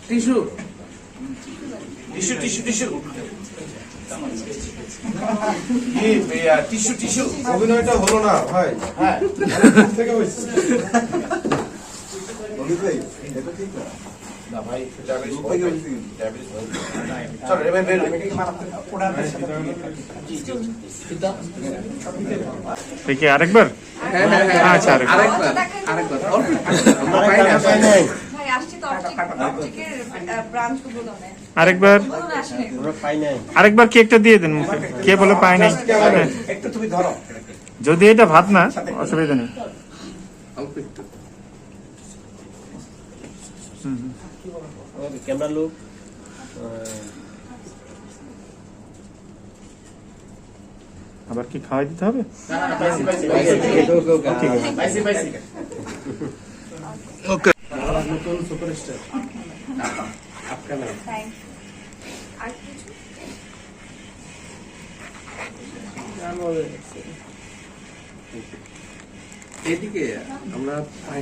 Tissue tissue tissue tissue tissue tissue অভিনয়টা হলো না ভাই। হ্যাঁ থেকে হয়েছে না ভাই ডায়াবেটিস চল রে ভাই বের দেখি আরেকবার। আচ্ছা আরেকবার অল্প আমরা পাই না ভাই আসছে তো অপটিকের ব্রাঞ্চগুলোতে আরেকবার আরেকবার কেকটা দিয়ে দেন মুখে। কে বলে পায় নাই? একটু তুমি ধরো যদি এটা ভাত না অসুবিধা নেই। অল্প একটু ক্যামেরা লোক আবার কি খাওয়াই দিতে হবে? নতুন সুপারস্টার আর কিছু এদিকে আমরা পাই